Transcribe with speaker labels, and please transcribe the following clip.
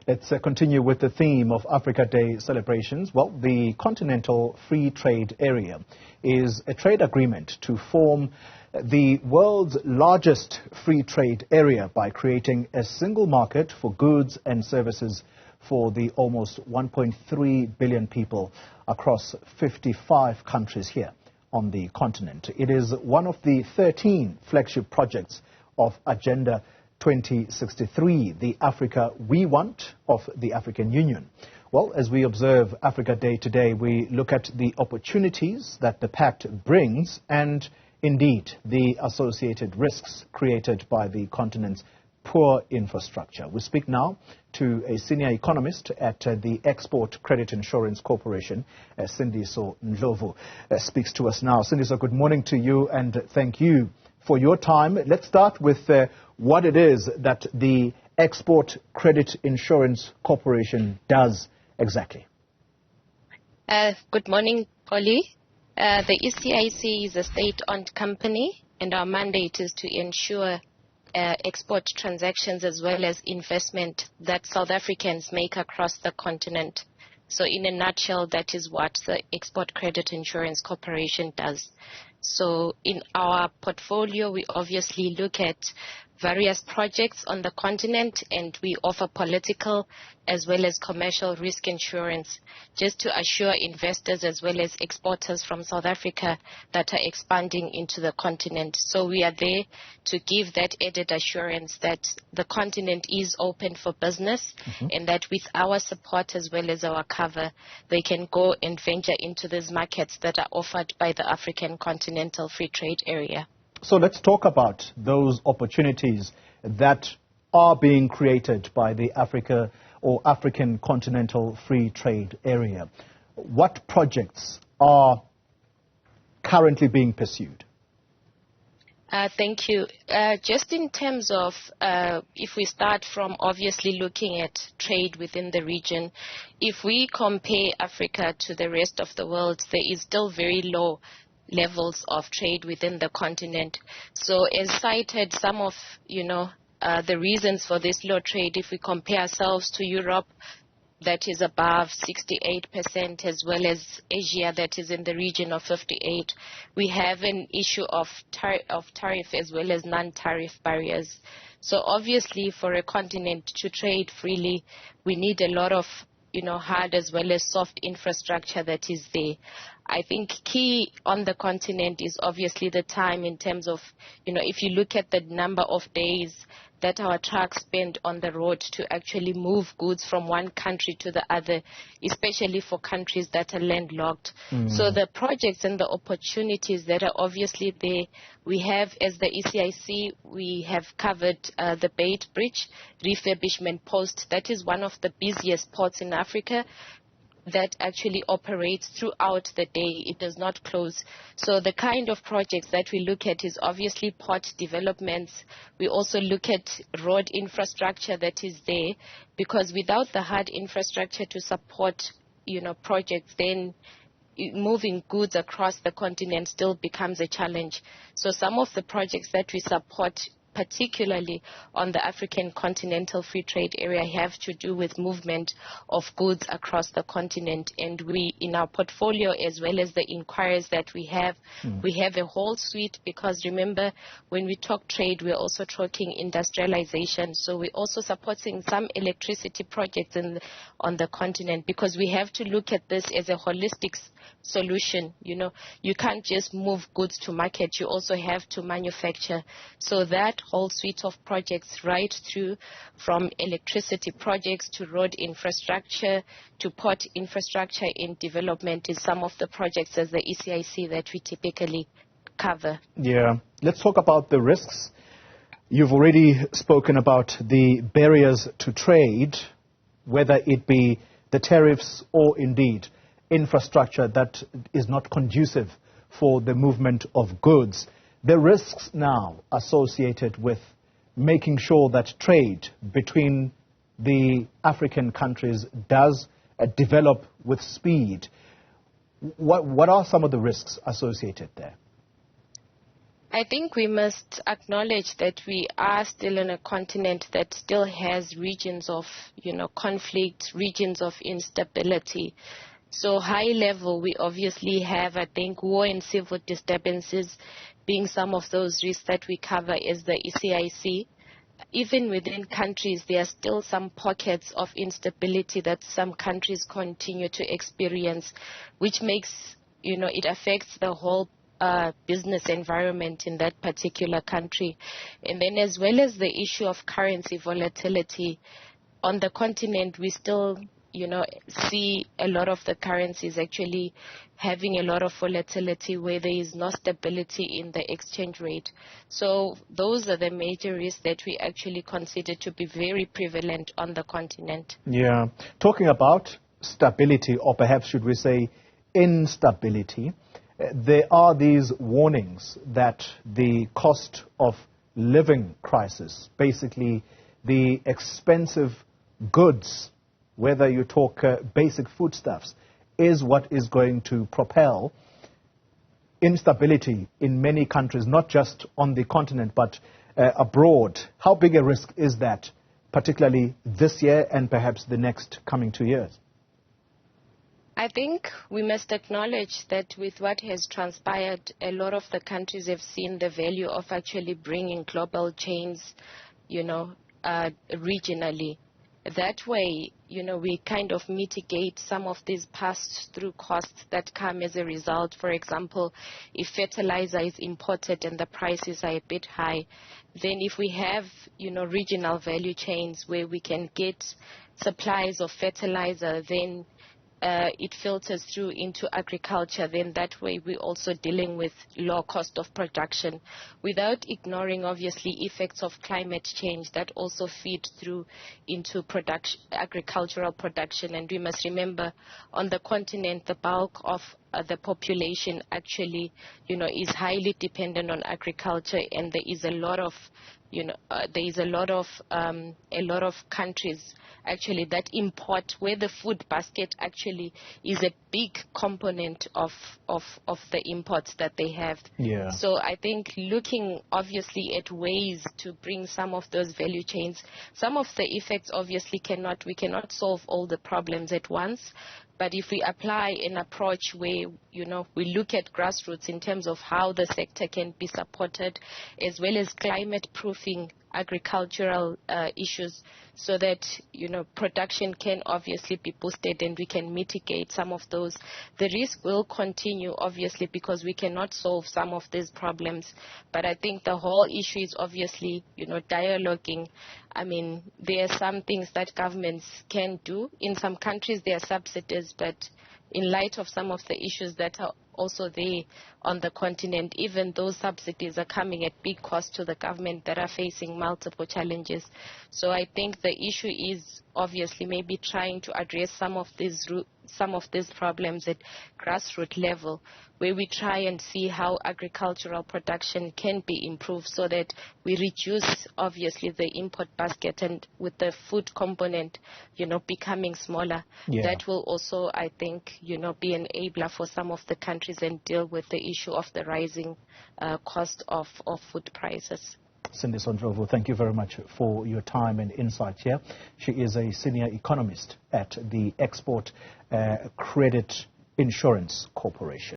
Speaker 1: Let's continue with the theme of Africa Day celebrations. Well, the Continental Free Trade Area is a trade agreement to form the world's largest free trade area by creating a single market for goods and services for the almost 1.3 billion people across 55 countries here on the continent. It is one of the 13 flagship projects of Agenda 2063, the Africa we want of the African Union. Well, as we observe Africa Day today, we look at the opportunities that the pact brings and indeed the associated risks created by the continent's poor infrastructure. We speak now to a senior economist at the Export Credit Insurance Corporation, Sindiso Ndlovu, speaks to us now. Sindiso, good morning to you and thank you for your time. Let's start with what it is that the Export Credit Insurance Corporation does exactly.
Speaker 2: Good morning, Xoli. The ECIC is a state-owned company, and our mandate is to ensure export transactions as well as investment that South Africans make across the continent. So in a nutshell, that is what the Export Credit Insurance Corporation does. So in our portfolio, we obviously look at various projects on the continent, and we offer political as well as commercial risk insurance just to assure investors as well as exporters from South Africa that are expanding into the continent. So we are there to give that added assurance that the continent is open for business and that with our support as well as our cover, they can go and venture into these markets that are offered by the African Continental Free Trade Area.
Speaker 1: So let's talk about those opportunities that are being created by the Africa or African Continental Free Trade Area. What projects are currently being pursued?
Speaker 2: Thank you. Just in terms of, if we start from obviously looking at trade within the region, if we compare Africa to the rest of the world, there is still very low levels of trade within the continent. So as cited, some of, the reasons for this low trade, if we compare ourselves to Europe, that is above 68%, as well as Asia, that is in the region of 58%. We have an issue of tariff as well as non-tariff barriers. So obviously for a continent to trade freely, we need a lot of hard as well as soft infrastructure that is there. I think key on the continent is obviously the time in terms of, if you look at the number of days that our trucks spend on the road to actually move goods from one country to the other, especially for countries that are landlocked. So the projects and the opportunities that are obviously there, we have, as the ECIC, we have covered the Bait Bridge refurbishment post. That is one of the busiest ports in Africa that actually operates throughout the day. It does not close. So the kind of projects that we look at is obviously port developments. We also look at road infrastructure that is there, because without the hard infrastructure to support, projects, then moving goods across the continent still becomes a challenge. So some of the projects that we support, particularly on the African Continental Free Trade Area, have to do with movement of goods across the continent. And we, in our portfolio, as well as the inquiries that we have a whole suite, because remember, when we talk trade, we're also talking industrialization. So we're also supporting some electricity projects on the continent, because we have to look at this as a holistic solution. You can't just move goods to market, you also have to manufacture. So that whole suite of projects, right through from electricity projects to road infrastructure to port infrastructure in development, is some of the projects as the ECIC that we typically cover.
Speaker 1: Yeah. Let's talk about the risks. You've already spoken about the barriers to trade, whether it be the tariffs or indeed infrastructure that is not conducive for the movement of goods. The risks now associated with making sure that trade between the African countries does develop with speed. What are some of the risks associated there?
Speaker 2: I think we must acknowledge that we are still on a continent that still has regions of, conflict, regions of instability. So high level, we obviously have, I think, war and civil disturbances being some of those risks that we cover as the ECIC. Even within countries, there are still some pockets of instability that some countries continue to experience, which makes, it affects the whole business environment in that particular country. And then as well as the issue of currency volatility, on the continent, we still see a lot of the currencies actually having a lot of volatility where there is no stability in the exchange rate. So those are the major risks that we actually consider to be very prevalent on the continent.
Speaker 1: Yeah. Talking about stability, or perhaps should we say instability, there are these warnings that the cost of living crisis, basically the expensive goods, whether you talk basic foodstuffs, is what is going to propel instability in many countries, not just on the continent, but abroad. How big a risk is that, particularly this year and perhaps the next coming 2 years?
Speaker 2: I think we must acknowledge that with what has transpired, a lot of the countries have seen the value of actually bringing global chains, regionally. That way, we kind of mitigate some of these pass-through costs that come as a result. For example, if fertilizer is imported and the prices are a bit high, then if we have, regional value chains where we can get supplies of fertilizer, then it filters through into agriculture. Then that way we're also dealing with low cost of production without ignoring obviously effects of climate change that also feed through into agricultural production. And we must remember on the continent the bulk of the population actually is highly dependent on agriculture, and there is a lot of countries actually that import, where the food basket actually is a big component of the imports that they have.
Speaker 1: Yeah.
Speaker 2: So I think looking obviously at ways to bring some of those value chains, some of the effects obviously we cannot solve all the problems at once. But if we apply an approach where, we look at grassroots in terms of how the sector can be supported, as well as climate proofing agricultural issues, so that, production can obviously be boosted and we can mitigate some of those. The risk will continue, obviously, because we cannot solve some of these problems. But I think the whole issue is obviously, dialoguing. I mean, there are some things that governments can do. In some countries, there are subsidies, but in light of some of the issues that are also there on the continent, even those subsidies are coming at big cost to the government that are facing multiple challenges. So I think the issue is obviously maybe trying to address some of these problems at grassroots level, where we try and see how agricultural production can be improved so that we reduce obviously the import basket, and with the food component, becoming smaller.
Speaker 1: Yeah.
Speaker 2: That will also, I think, be an enabler for some of the countries and deal with the issue of the rising cost of food prices.
Speaker 1: Sindiso Ndlovu, thank you very much for your time and insight here. She is a senior economist at the Export Credit Insurance Corporation.